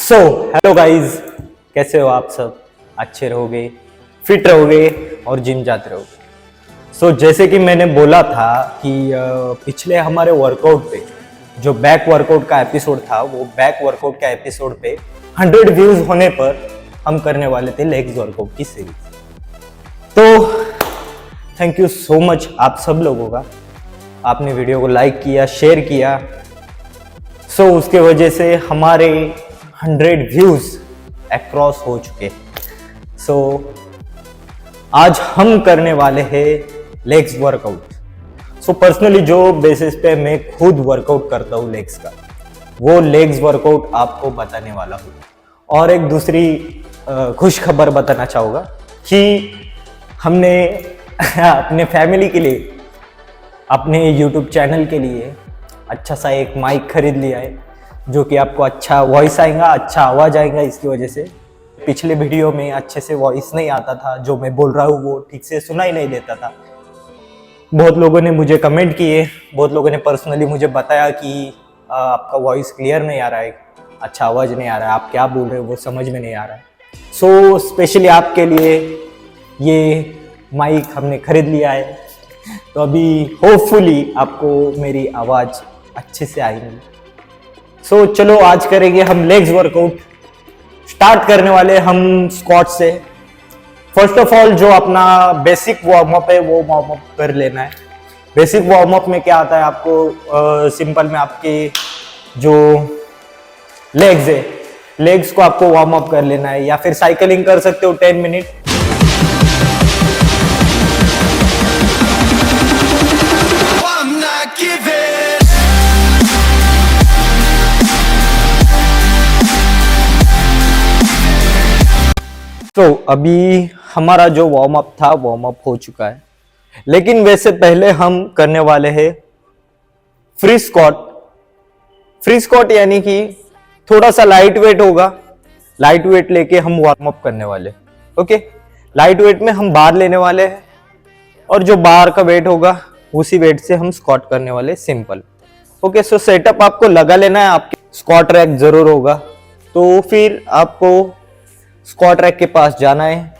So hello guys, कैसे हो आप सब? अच्छे रहोगे, फिट रहोगे और जिम जाते रहोगे। जैसे कि मैंने बोला था कि पिछले हमारे वर्कआउट पे जो बैक वर्कआउट का एपिसोड था, वो बैक वर्कआउट का एपिसोड पे 100 व्यूज होने पर हम करने वाले थे लेग्स वर्कआउट की सीरीज। तो थैंक यू सो मच आप सब लोगों का, आपने वीडियो को लाइक किया, शेयर किया। उसके वजह से हमारे 100 व्यूज अक्रॉस हो चुके। आज हम करने वाले हैं लेग्स वर्कआउट। पर्सनली जो बेसिस पे मैं खुद वर्कआउट करता हूँ लेग्स का, वो लेग्स वर्कआउट आपको बताने वाला हूँ। और एक दूसरी खुश खबर बताना चाहूँगा कि हमने अपने फैमिली के लिए, अपने यूट्यूब चैनल के लिए अच्छा सा एक माइक खरीद लिया है, जो कि आपको अच्छा वॉइस आएगा, अच्छा आवाज़ आएगा। इसकी वजह से पिछले वीडियो में अच्छे से वॉइस नहीं आता था, जो मैं बोल रहा हूँ वो ठीक से सुनाई नहीं देता था। बहुत लोगों ने मुझे कमेंट किए, बहुत लोगों ने पर्सनली मुझे बताया कि आपका वॉइस क्लियर नहीं आ रहा है, अच्छा आवाज़ नहीं आ रहा है, आप क्या बोल रहे हो वो समझ में नहीं आ रहा है। स्पेशली आपके लिए ये माइक हमने खरीद लिया है। तो अभी होपफुली आपको मेरी आवाज़ अच्छे से आएगी। चलो आज करेंगे हम लेग्स वर्कआउट। स्टार्ट करने वाले हम स्क्वाट से। फर्स्ट ऑफ ऑल जो अपना बेसिक वार्म अप है वो वार्म अप कर लेना है। बेसिक वार्म अप में क्या आता है आपको, सिंपल में आपके जो लेग्स है, लेग्स को आपको वार्म अप कर लेना है, या फिर साइकिलिंग कर सकते हो 10 मिनट। अभी हमारा जो वार्म अप था, वार्म अप हो चुका है। लेकिन वैसे पहले हम करने वाले हैं फ्री स्क्वाट। फ्री स्क्वाट यानी कि थोड़ा सा लाइट वेट होगा, लाइट वेट लेके हम वार्म अप करने वाले। ओके, लाइट वेट में हम बार लेने वाले हैं, और जो बार का वेट होगा उसी वेट से हम स्क्वाट करने वाले, सिंपल। ओके, सेटअप आपको लगा लेना है। आपके स्क्वाट रैक जरूर होगा, तो फिर आपको स्क्वाट रैक के पास जाना है।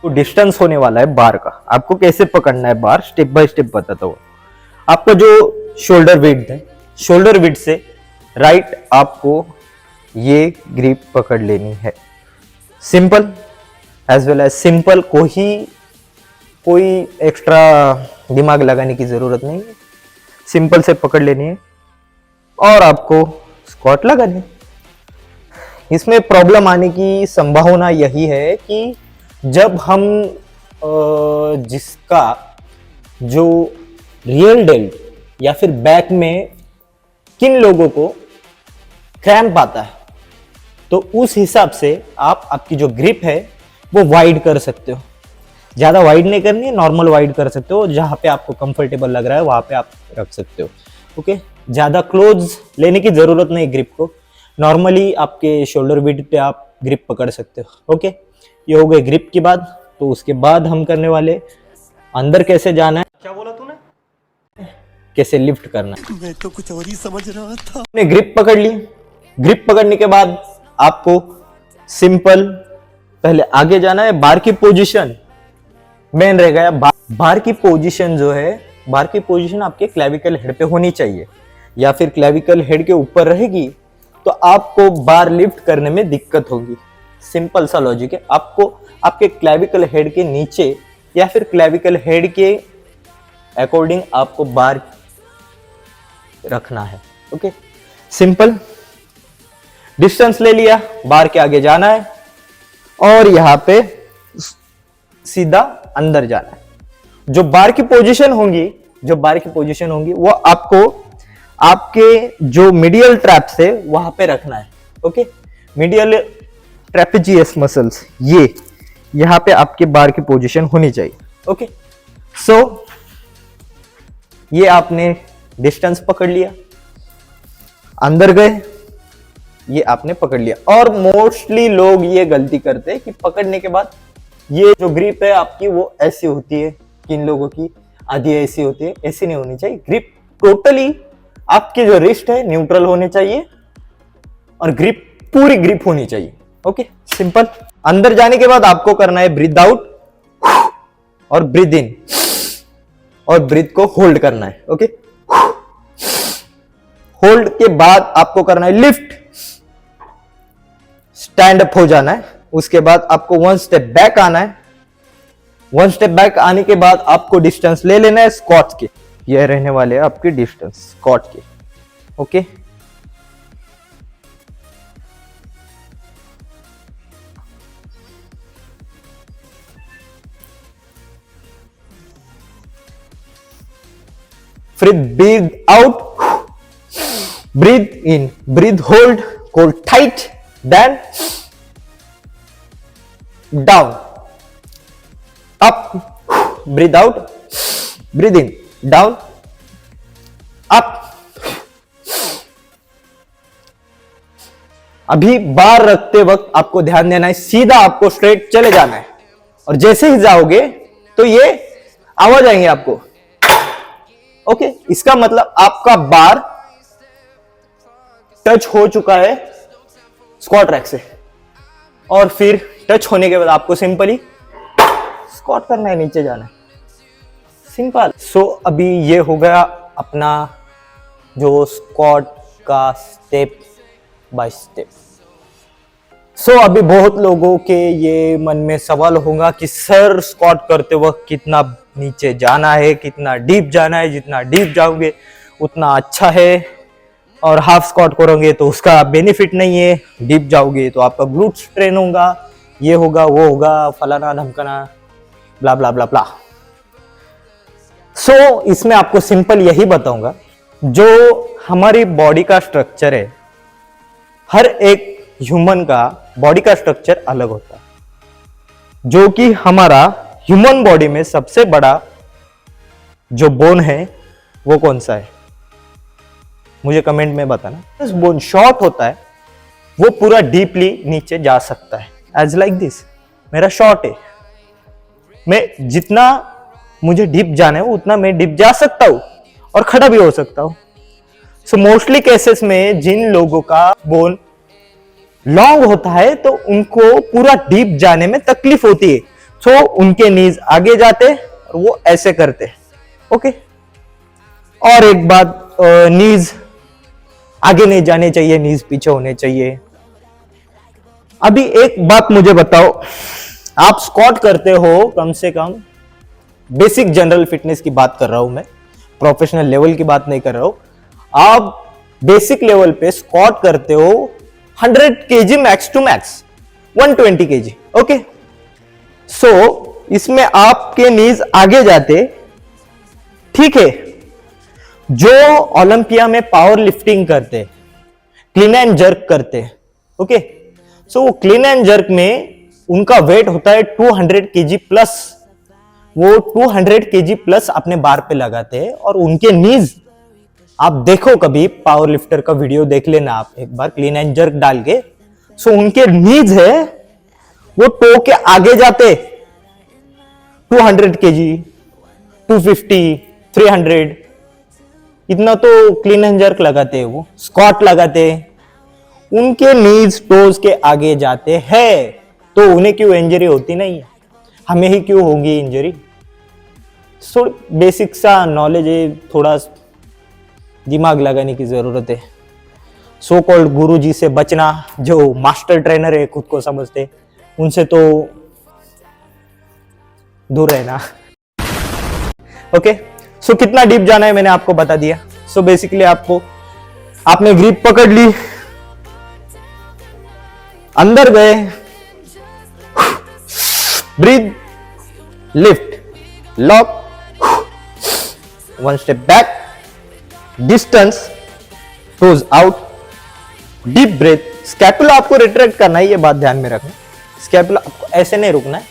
तो डिस्टेंस होने वाला है बार का, आपको कैसे पकड़ना है बार, स्टेप बाय स्टेप बताता हूँ। आपका जो शोल्डर विड्थ है, शोल्डर विड्थ से राइट आपको ये ग्रिप पकड़ लेनी है, simple as well as simple. कोई एक्स्ट्रा दिमाग लगाने की जरूरत नहीं है, सिंपल से पकड़ लेनी है और आपको स्क्वाट लगानी है। इसमें प्रॉब्लम आने की संभावना यही है कि जब हम जिसका जो रियल डेल्ट या फिर बैक में किन लोगों को क्रैम्प आता है, तो उस हिसाब से आप आपकी जो ग्रिप है वो वाइड कर सकते हो। ज्यादा वाइड नहीं करनी है, नॉर्मल वाइड कर सकते हो। जहां पे आपको कंफर्टेबल लग रहा है वहां पे आप रख सकते हो। ओके, ज्यादा क्लोज लेने की जरूरत नहीं ग्रिप को, नॉर्मली आपके शोल्डर विड्थ पे आप ग्रिप पकड़ सकते हो। ओके, ये हो गए ग्रिप की बात। तो उसके बाद हम करने वाले अंदर कैसे जाना है, क्या बोला तूने, कैसे लिफ्ट करना है। मैं तो कुछ और ही समझ रहा था। ने ग्रिप पकड़ ली। ग्रिप पकड़ने के बाद आपको सिंपल पहले आगे जाना है। बार की पोजीशन मेन रहेगा। बार की पोजीशन जो है, बार की पोजीशन आपके क्लेविकल हेड पे होनी चाहिए, या फिर क्लेविकल हेड के ऊपर रहेगी तो आपको बार लिफ्ट करने में दिक्कत होगी। सिंपल सा लॉजिक है। आपको आपके क्लेविकल हेड के नीचे या फिर क्लेविकल हेड के अकॉर्डिंग आपको बार रखना है। Okay, simple. डिस्टेंस ले लिया, बार के आगे जाना है और यहां पे सीधा अंदर जाना है। जो बार की पोजीशन होंगी वो आपको आपके जो मीडियल ट्रैप से वहां पे रखना है। ओके, मीडियल ट्रेपेजियस मसल्स, ये यहां पे आपके बार की पोजीशन होनी चाहिए। ओके, ये आपने डिस्टेंस पकड़ लिया, अंदर गए, ये आपने पकड़ लिया। और मोस्टली लोग ये गलती करते हैं कि पकड़ने के बाद ये जो ग्रिप है आपकी वो ऐसी होती है, किन लोगों की आधी ऐसी होती है। ऐसी नहीं होनी चाहिए। ग्रिप टोटली आपके जो रिस्ट है न्यूट्रल होने चाहिए, और ग्रिप पूरी ग्रिप होनी चाहिए। Okay, simple. अंदर जाने के बाद आपको करना है ब्रीथ आउट और ब्रीथ इन, और ब्रीथ को होल्ड करना है। ओके, होल्ड के बाद आपको करना है लिफ्ट, स्टैंड अप हो जाना है। उसके बाद आपको 1 स्टेप बैक आना है। 1 स्टेप बैक आने के बाद आपको डिस्टेंस ले लेना है स्क्वाट के। ये रहने वाले हैं आपके डिस्टेंस स्क्वाट के। ओके, फिर breathe out, breathe in, breathe hold, hold tight, then down, up, breathe out, breathe in, down, up. अभी बार रखते वक्त आपको ध्यान देना है, सीधा आपको स्ट्रेट चले जाना है, और जैसे ही जाओगे तो ये आवाज आएंगे आपको। ओके, इसका मतलब आपका बार टच हो चुका है स्क्वाट रैक से, और फिर टच होने के बाद आपको सिंपली स्क्वाट करना है, नीचे जाना है, सिंपल। सो अभी ये हो गया अपना जो स्क्वाट का स्टेप बाय स्टेप। सो अभी बहुत लोगों के ये मन में सवाल होगा कि सर स्क्वाट करते वक्त कितना नीचे जाना है, कितना डीप जाना है, जितना डीप जाओगे उतना अच्छा है, और हाफ स्क्वाट करोगे तो उसका बेनिफिट नहीं है, डीप जाओगे तो आपका ग्लूट्स ट्रेन होगा, ये होगा वो होगा, फलाना धमकाना, ब्ला ब्ला ब्ला ब्ला। सो इसमें आपको सिंपल यही बताऊंगा, जो हमारी बॉडी का स्ट्रक्चर है, हर एक ह्यूमन का बॉडी का स्ट्रक्चर अलग होता है, जो कि हमारा ह्यूमन बॉडी में सबसे बड़ा जो बोन है वो कौन सा है, मुझे कमेंट में बताना। इस बोन शॉर्ट होता है, वो पूरा डीपली नीचे जा सकता है, एज लाइक दिस। मेरा शॉर्ट है, मैं जितना मुझे डीप जाना है उतना मैं डीप जा सकता हूं और खड़ा भी हो सकता हूं। सो मोस्टली केसेस में जिन लोगों का बोन लॉन्ग होता है तो उनको पूरा डीप जाने में तकलीफ होती है, सो उनके नीज आगे जाते और वो ऐसे करते। ओके, और एक बात, नीज आगे नहीं जाने चाहिए, नीज पीछे होने चाहिए। अभी एक बात मुझे बताओ, आप स्क्वाट करते हो, कम से कम बेसिक जनरल फिटनेस की बात कर रहा हूं मैं, प्रोफेशनल लेवल की बात नहीं कर रहा हूं। आप बेसिक लेवल पे स्क्वाट करते हो 100 kg max to max, 120 kg। Okay, so इसमें आपके नीज आगे जाते, ठीक है। जो ओलंपिया में पावर लिफ्टिंग करते, क्लीन एंड जर्क करते, ओके, सो वो क्लीन एंड जर्क में उनका वेट होता है 200 kg प्लस, वो 200 kg प्लस अपने बार पे लगाते हैं, और उनके नीज आप देखो, कभी पावर लिफ्टर का वीडियो देख लेना आप एक बार, क्लीन एंड जर्क डाल के। सो उनके नीज है वो टो के आगे जाते, 200 kg, 250, 300, इतना तो क्लीन एंड जर्क लगाते हैं, वो स्क्वाट लगाते हैं, उनके नीज टोज के आगे जाते हैं, तो उन्हें क्यों इंजरी होती नहीं है, हमें ही क्यों होगी इंजरी। सो बेसिक सा नॉलेज है, थोड़ा दिमाग लगाने की जरूरत है। सो कॉल्ड गुरु जी से बचना, जो मास्टर ट्रेनर है खुद को समझते, उनसे तो दूर रहना। ओके, सो कितना डीप जाना है मैंने आपको बता दिया। सो बेसिकली आपने ग्रिप पकड़ ली, अंदर गए, breath, lift, lock, 1 step back, distance, toes out, deep breath. Scapula आपको रिट्रैक्ट करना है, ये बात ध्यान में रखना। स्कैपुला आपको ऐसे नहीं रुकना है,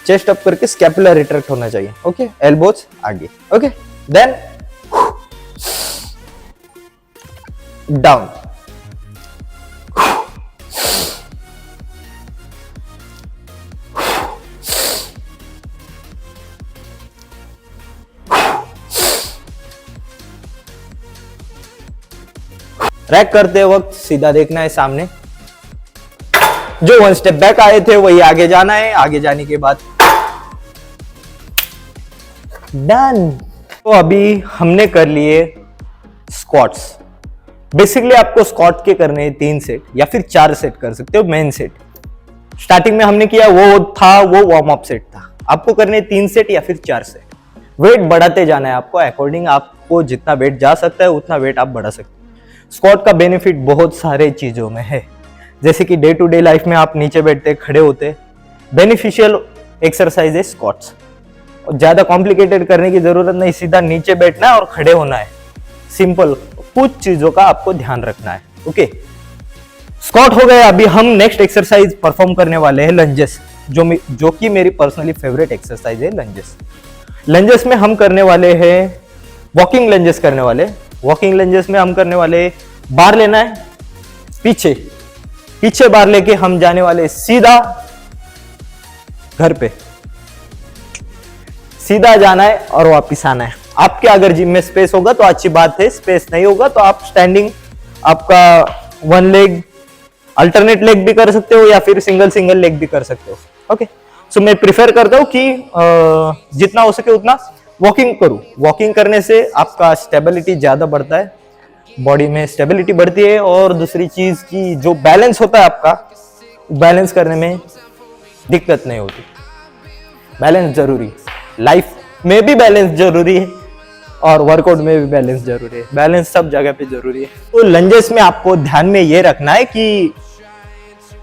चेस्ट अप करके स्कैपुला रिट्रैक्ट होना चाहिए। ओके, एल्बोज आगे। ओके, देन डाउन, रैक करते वक्त सीधा देखना है सामने, जो 1 स्टेप बैक आए थे वही आगे जाना है, आगे जाने के बाद डन। तो अभी हमने कर लिए स्क्वाट्स। बेसिकली आपको स्क्वाट के करने हैं 3 सेट या फिर 4 सेट कर सकते हो। मेन सेट स्टार्टिंग में हमने किया वो वार्म अप सेट था। आपको करने 3 सेट या फिर 4 सेट। वेट बढ़ाते जाना है आपको, अकॉर्डिंग आपको जितना वेट जा सकता है उतना वेट आप बढ़ा सकते हो। स्क्वाट का बेनिफिट बहुत सारे चीजों में है, जैसे कि डे टू डे लाइफ में आप नीचे बैठते खड़े होते, बेनिफिशियल एक्सरसाइज है स्क्वाट्स। ज्यादा कॉम्प्लिकेटेड करने की जरूरत नहीं, सीधा नीचे बैठना है और खड़े होना है। सिंपल कुछ चीजों का आपको ध्यान रखना है। ओके, स्क्वाट हो गए। अभी हम नेक्स्ट एक्सरसाइज परफॉर्म करने वाले हैं लंजेस, जो कि मेरी पर्सनली फेवरेट एक्सरसाइज है लंजेस। लंजेस में हम करने वाले हैं वॉकिंग लंजेस करने वाले। वॉकिंग लंजेस में हम करने वाले बार लेना है पीछे, पीछे बार लेके हम जाने वाले सीधा घर पे, सीधा जाना है और वापिस आना है। आपके अगर जिम में स्पेस होगा तो अच्छी बात है, स्पेस नहीं होगा तो आप स्टैंडिंग आपका 1 लेग अल्टरनेट लेग भी कर सकते हो या फिर सिंगल लेग भी कर सकते हो। ओके, सो मैं प्रिफर करता हूं कि जितना हो सके उतना वॉकिंग करूं। वॉकिंग करने से आपका स्टेबिलिटी ज्यादा बढ़ता है, बॉडी में स्टेबिलिटी बढ़ती है। और दूसरी चीज की जो बैलेंस होता है आपका, बैलेंस करने में दिक्कत नहीं होती। बैलेंस जरूरी, लाइफ में भी बैलेंस जरूरी है और वर्कआउट में भी बैलेंस जरूरी है। बैलेंस सब जगह पे जरूरी है। तो लंजेस में आपको ध्यान में ये रखना है कि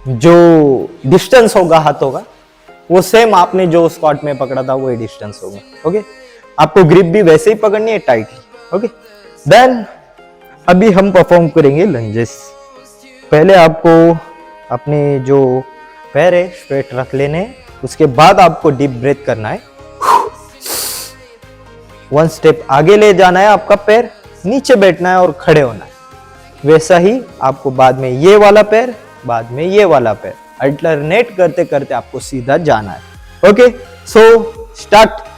जो डिस्टेंस होगा हाथों का वो सेम आपने जो स्क्वाट में पकड़ा था वही डिस्टेंस होगा। ओके, आपको ग्रिप भी वैसे ही पकड़नी है, टाइट ही। ओके, देन अभी हम परफॉर्म करेंगे लंजेस। पहले आपको अपने जो पैर है स्ट्रेट रख लेने हैं, उसके बाद आपको डीप ब्रेथ करना है। 1 स्टेप आगे ले जाना है, आपका पैर नीचे बैठना है और खड़े होना है। वैसा ही आपको बाद में ये वाला पैर, बाद में ये वाला पैर, अल्टरनेट करते करते आपको सीधा जाना है। Okay, so start.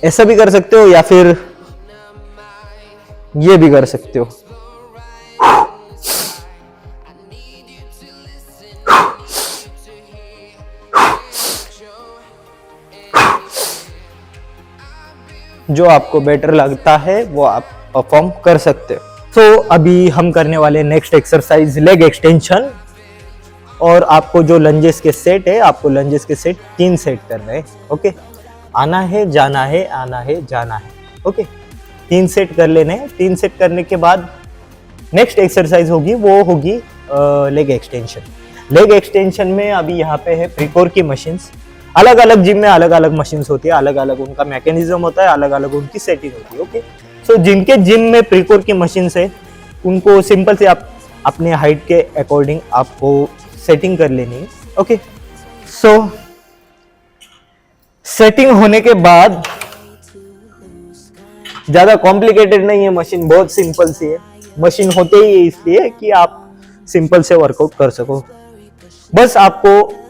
ऐसा भी कर सकते हो या फिर ये भी कर सकते हो। जो आपको बेटर लगता है वो आप परफॉर्म कर सकते हो। तो अभी हम करने वाले नेक्स्ट एक्सरसाइज लेग एक्सटेंशन। और आपको जो लंजेस के सेट है, आपको लंजेस के सेट 3 सेट करने हैं। ओके, आना है जाना है, आना है जाना है। ओके, 3 सेट कर लेने हैं। 3 सेट करने के बाद नेक्स्ट एक्सरसाइज होगी वो होगी लेग एक्सटेंशन। लेग एक्सटेंशन में अभी यहाँ पे है प्रीकोर की मशीन्स। अलग अलग जिम में अलग अलग मशीन्स होती है, अलग अलग उनका मैकेनिज्म होता है, अलग अलग उनकी सेटिंग होती है। ओके, सो जिनके जिम में प्रीकोर की मशीन्स है उनको सिंपल से आप अपने हाइट के अकॉर्डिंग आपको सेटिंग कर लेनी है। ओके, सो सेटिंग होने के बाद ज्यादा कॉम्प्लिकेटेड नहीं है, मशीन बहुत सिंपल सी है। मशीन होते ही इसलिए कि आप सिंपल से वर्कआउट कर सको। बस आपको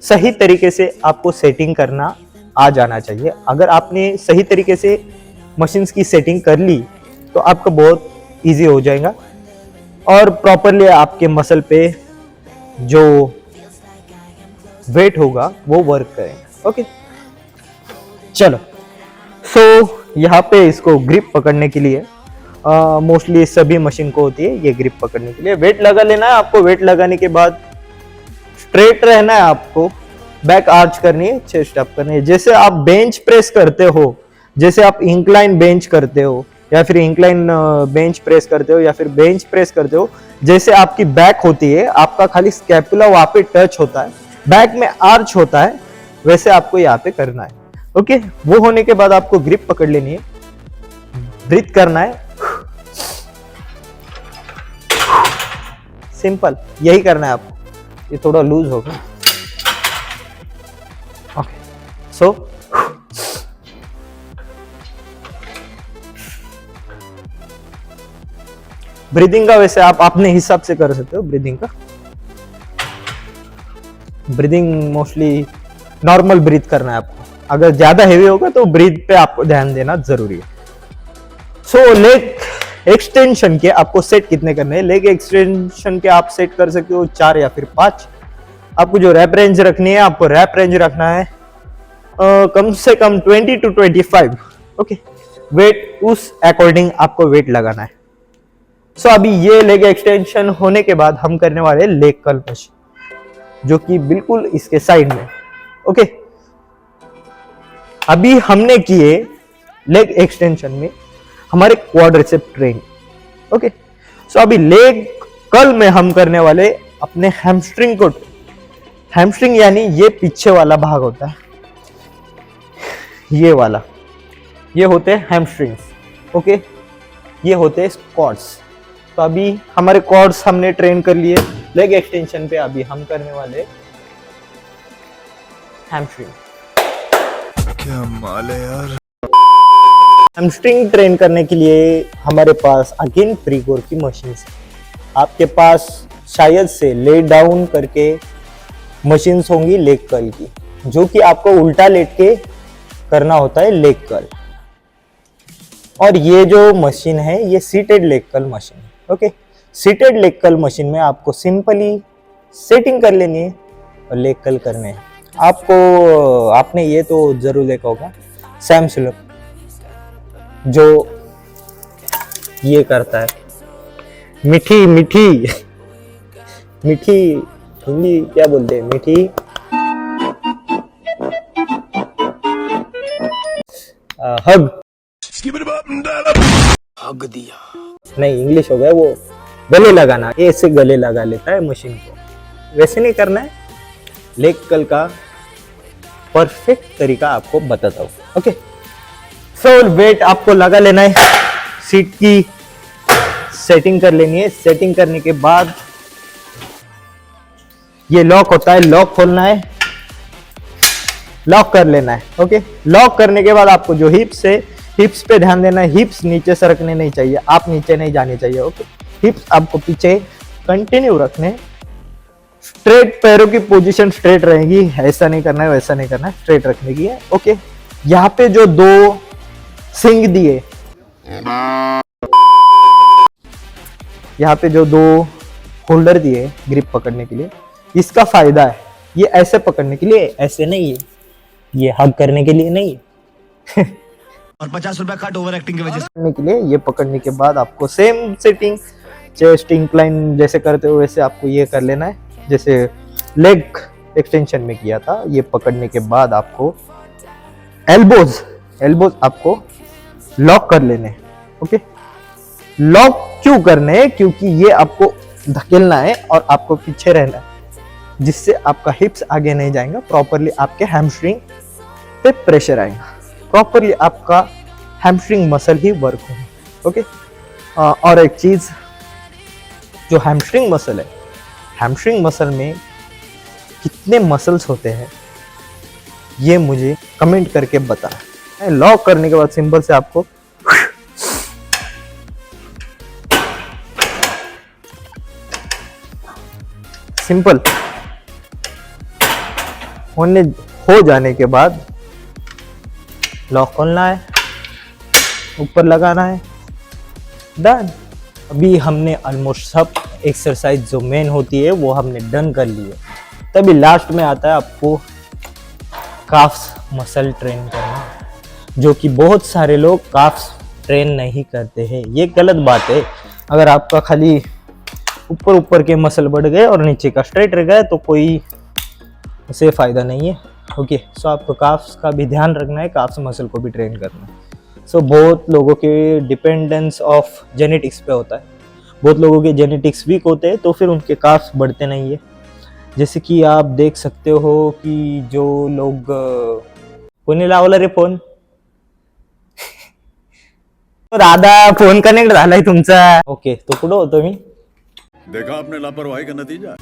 सही तरीके से आपको सेटिंग करना आ जाना चाहिए। अगर आपने सही तरीके से मशीन्स की सेटिंग कर ली तो आपका बहुत इजी हो जाएगा और प्रॉपरली आपके मसल पे जो वेट होगा वो वर्क करेगा। ओके, चलो। सो यहाँ पे इसको ग्रिप पकड़ने के लिए मोस्टली सभी मशीन को होती है ये ग्रिप पकड़ने के लिए। वेट लगा लेना है आपको। वेट लगाने के बाद स्ट्रेट रहना है आपको, बैक आर्च करनी है, चेस्ट अप करनी है। जैसे आप बेंच प्रेस करते हो, जैसे आप इंक्लाइन बेंच करते हो या फिर इंक्लाइन बेंच प्रेस करते हो या फिर बेंच प्रेस करते हो, जैसे आपकी बैक होती है, आपका खाली स्कैपुला वहां पे टच होता है, बैक में आर्च होता है, वैसे आपको यहाँ पे करना है। ओके, वो होने के बाद आपको ग्रिप पकड़ लेनी है, ब्रीथ करना है, सिंपल यही करना है आपको। ये थोड़ा लूज होगा। ओके, सो ब्रीदिंग का वैसे आप अपने हिसाब से कर सकते हो। ब्रीदिंग का ब्रीदिंग मोस्टली नॉर्मल ब्रीथ करना है आपको। अगर ज्यादा हेवी होगा तो ब्रीथ पे आपको ध्यान देना जरूरी है। सो लेग एक्सटेंशन के आपको सेट कितने करने हैं? लेग एक्सटेंशन के आप सेट कर सकते हो 4 या फिर 5। आपको जो रैप रेंज रखनी है, आपको रैप रेंज रखना है कम से कम 20 to 25। ओके, वेट उस अकॉर्डिंग आपको वेट लगाना है। सो अभी ये लेग एक्सटेंशन होने के बाद हम करने वाले लेग कर्ल मशीन, जो कि बिल्कुल इसके साइड में। ओके, अभी हमने किए लेग एक्सटेंशन में हमारे क्वाड्रिसेप ट्रेन। ओके, सो अभी लेग कर्ल में हम करने वाले अपने हैमस्ट्रिंग को। हैमस्ट्रिंग यानी ये पीछे वाला भाग होता है, ये वाला, ये होते हैं हैमस्ट्रिंग्स। ओके, ये होते हैं क्वाड्स। तो अभी हमारे क्वाड्स हमने ट्रेन कर लिए, लेग एक्सटेंशन पे अभी हम करने वाले हैमस्ट्रिंग। क्या माल है यार। हैमस्ट्रिंग ट्रेन करने के लिए हमारे पास अगेन प्रीकोर की मशीन है। आपके पास शायद से ले डाउन करके मशीन्स होंगी लेग कर्ल की, जो कि आपको उल्टा लेट के करना होता है लेग कर्ल। और ये जो मशीन है ये सीटेड लेग कर्ल मशीन है। Okay, seated leg curl machine में आपको सिंपली सेटिंग कर लेनी है और लेग कर्ल करने हैं। आपने ये तो जरूर देखा होगा सैम स्लोप, जो ये करता है। मीठी मीठी मीठी हिंदी क्या बोलते हैं? मीठी हग। हग दिया। नहीं, इंग्लिश हो गया वो। गले लगाना, ऐसे गले लगा लेता है मशीन को, वैसे नहीं करना है। लेग कर्ल का परफेक्ट तरीका आपको बताता हूँ। ओके, सो वेट आपको लगा लेना है, सीट की सेटिंग कर लेनी है। सेटिंग करने के बाद ये लॉक होता है, लॉक खोलना है, लॉक कर लेना है। ओके, लॉक करने के बाद आपको जो हिप्स है, हिप्स पे ध्यान देना है। हिप्स नीचे सरकने नहीं चाहिए, आप नीचे नहीं जाने चाहिए। ओके, हिप्स आपको पीछे कंटिन्यू रखने। स्ट्रेट पैरों की पोजीशन स्ट्रेट रहेगी, ऐसा नहीं करना है, वैसा नहीं करना है, स्ट्रेट रखने की है। ओके, यहाँ पे जो 2 सिंग दिए, यहाँ पे जो 2 होल्डर दिए ग्रिप पकड़ने के लिए, इसका फायदा है ये ऐसे पकड़ने के लिए, ऐसे नहीं है, ये हग करने के लिए नहीं है। और 50 रुपया कट ओवर एक्टिंग की वजह से करने के लिए ये पकड़ने के बाद आपको सेम सेटिंग, चेस्ट इंक्लाइन जैसे करते हो वैसे आपको ये कर लेना है, जैसे लेग एक्सटेंशन में किया था। ये पकड़ने के बाद आपको एल्बोज आपको लॉक कर लेने। ओके, लॉक क्यों करने हैं? क्योंकि ये आपको धकेलना है और आपको पीछे रहना है, जिससे आपका हिप्स आगे नहीं जाएगा, प्रॉपरली आपके हैमस्ट्रिंग पे प्रेशर आएगा, प्रॉपरली आपका हैमस्ट्रिंग मसल ही वर्क होगा। ओके, और एक चीज, जो हैमस्ट्रिंग मसल है, हैमस्ट्रिंग मसल में कितने मसल्स होते हैं ये मुझे कमेंट करके बता। लॉक करने के बाद सिंपल से आपको सिंपल हो जाने के बाद लॉक खोलना है, ऊपर लगाना है, डन। अभी हमने ऑलमोस्ट सब एक्सरसाइज जो मेन होती है वो हमने डन कर ली है। तभी लास्ट में आता है आपको काफ्स मसल ट्रेन करना, जो कि बहुत सारे लोग काफ्स ट्रेन नहीं करते हैं। ये गलत बात है। अगर आपका खाली ऊपर के मसल बढ़ गए और नीचे का स्ट्रेट रह गया तो कोई उसे फायदा नहीं है। ओके, सो आपको काफ्स का भी ध्यान रखना है, काफ्स मसल को भी ट्रेन करना है। सो बहुत लोगों के डिपेंडेंस ऑफ जेनेटिक्स पे होता है। बहुत लोगों के जेनेटिक्स वीक होते हैं तो फिर उनके काफ्स बढ़ते नहीं है। जैसे कि आप देख सकते हो कि जो लोग कोणी लावला रे फोन दादा, फोन कनेक्ट झालाय तुमचा। ओके, तो कुठं होतो मी? देखा आपने लापरवाही का नतीजा।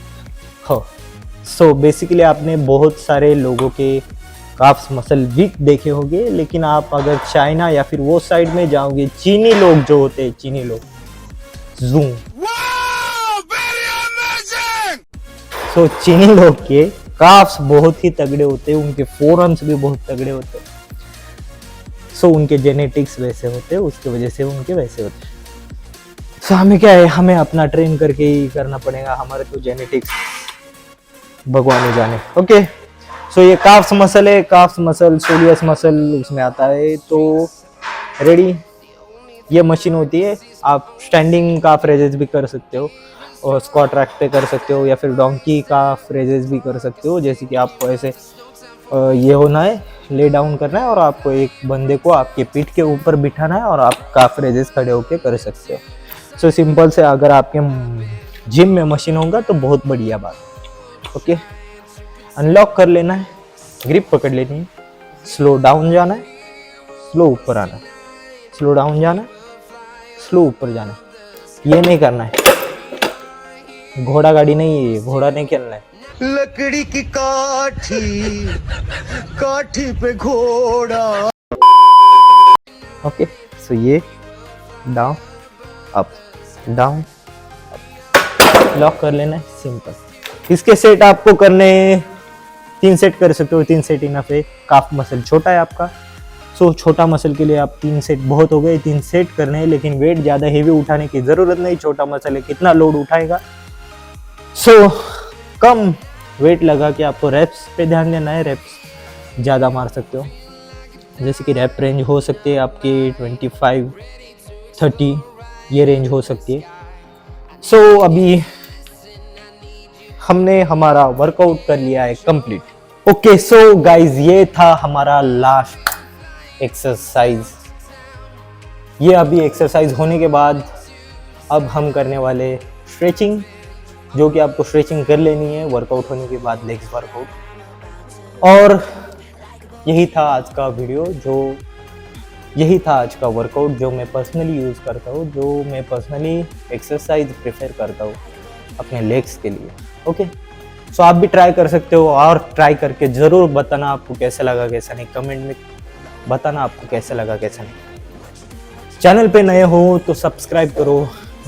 हो, सो बेसिकली आपने बहुत सारे लोगों के काफ्स मसल वीक देखे होंगे, लेकिन आप अगर चाइना या फिर वो साइड में जाओगे, चीनी लोग जो होते हैं, चीनी लोग जूम, सो चीनी लोग के काफ्स बहुत ही तगड़े होते हैं, उनके फोरआर्म्स भी बहुत तगड़े होते हैं। सो उनके जेनेटिक्स वैसे होते हैं, उसकी वजह से उनके वैसे होते हैं। सो हमें क्या है, हमें अपना ट्रेन करके ही करना पड़ेगा, हमारे तो जेनेटिक्स भगवान ही जाने। ओके, सो ये काफ्स मसल है, काफ्स मसल सोलियस मसल उसमें आता है। तो रेडी, ये मशीन होती है, आप स्टैंडिंग काफ रेजेस भी कर सकते हो और स्क्वाट रैक पे कर सकते हो, या फिर डोंकी काफ रेजेस भी कर सकते हो। जैसे कि आपको ऐसे ये होना है, ले डाउन करना है और आपको एक बंदे को आपके पीठ के ऊपर बिठाना है और आप काफ रेजेस खड़े होके कर सकते हो। सो सिंपल से, अगर आपके जिम में मशीन होगा तो बहुत बढ़िया बात। ओके, अनलॉक कर लेना है, ग्रिप पकड़ लेनी है, स्लो डाउन जाना है, स्लो ऊपर आना है, स्लो डाउन जाना है, स्लो ऊपर जाना है। ये नहीं करना है, घोड़ा गाड़ी नहीं है, घोड़ा नहीं खेलना है। लकड़ी की काठी, काठी पे घोड़ा। ओके, सो ये down up, down up, lock कर लेना है, सिंपल। इसके सेट आपको करने 3 सेट कर सकते हो, 3 सेट इनफ है। काफ मसल छोटा है आपका, सो छोटा मसल के लिए आप 3 सेट बहुत हो गए, 3 सेट करने हैं। लेकिन वेट ज़्यादा हेवी उठाने की ज़रूरत नहीं, छोटा मसल है, कितना लोड उठाएगा। सो कम वेट लगा के आपको रेप्स पे ध्यान देना है, रेप्स ज़्यादा मार सकते हो। जैसे कि रैप रेंज हो सकती है आपकी 25, 30, ये रेंज हो सकती है। सो अभी हमने हमारा वर्कआउट कर लिया है कंप्लीट। ओके, सो गाइज, ये था हमारा लास्ट एक्सरसाइज। ये अभी एक्सरसाइज होने के बाद अब हम करने वाले स्ट्रेचिंग, जो कि आपको स्ट्रेचिंग कर लेनी है वर्कआउट होने के बाद, लेग्स वर्कआउट। और यही था आज का वीडियो, यही था आज का वर्कआउट जो मैं पर्सनली यूज़ करता हूँ, जो मैं पर्सनली एक्सरसाइज प्रेफर करता हूँ अपने लेग्स के लिए। ओके, सो आप भी ट्राई कर सकते हो और ट्राई करके ज़रूर बताना आपको कैसा लगा कैसा नहीं, कमेंट में बताना आपको कैसा लगा कैसा नहीं। चैनल पे नए हो तो सब्सक्राइब करो,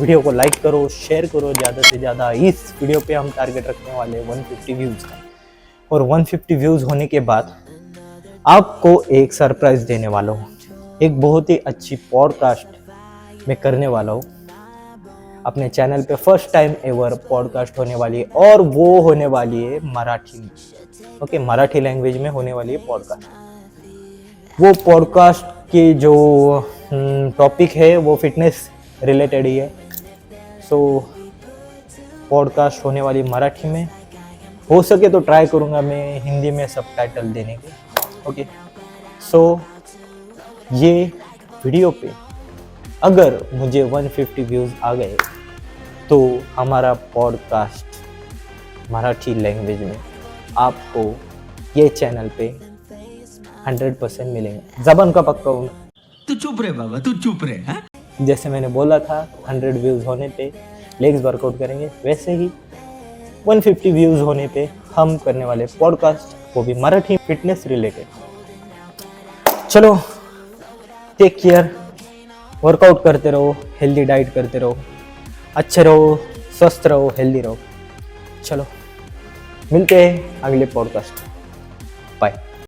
वीडियो को लाइक करो, शेयर करो ज़्यादा से ज़्यादा। इस वीडियो पे हम टारगेट रखने वाले 150 व्यूज़ का, और 150 व्यूज़ होने के बाद आपको एक सरप्राइज़ देने वाला हूँ। एक बहुत ही अच्छी पॉडकास्ट मैं करने वाला हूँ अपने चैनल पे, फर्स्ट टाइम एवर पॉडकास्ट होने वाली है, और वो होने वाली है मराठी में। ओके, मराठी लैंग्वेज में होने वाली है पॉडकास्ट। वो पॉडकास्ट की जो टॉपिक है वो फिटनेस रिलेटेड ही है। सो पॉडकास्ट होने वाली मराठी में, हो सके तो ट्राई करूँगा मैं हिंदी में सबटाइटल देने की। ओके, सो ये वीडियो पे अगर मुझे 150 व्यूज़ आ गए तो हमारा पॉडकास्ट मराठी लैंग्वेज में आपको ये चैनल पे 100% मिलेंगे। ज़बान का पक्का हूँ। तू चुप रहे बाबा, तू चुप रहे। हाँ? जैसे मैंने बोला था 100 व्यूज़ होने पे लेग्स वर्कआउट करेंगे, वैसे ही 150 व्यूज़ होने पे हम करने वाले पॉडकास्ट, वो भी मराठी फिटनेस रिलेटेड। चलो, टेक केयर, वर्कआउट करते रहो, हेल्दी डाइट करते रहो, अच्छे रहो, स्वस्थ रहो, हेल्दी रहो। चलो, मिलते हैं अगले पॉडकास्ट। बाय।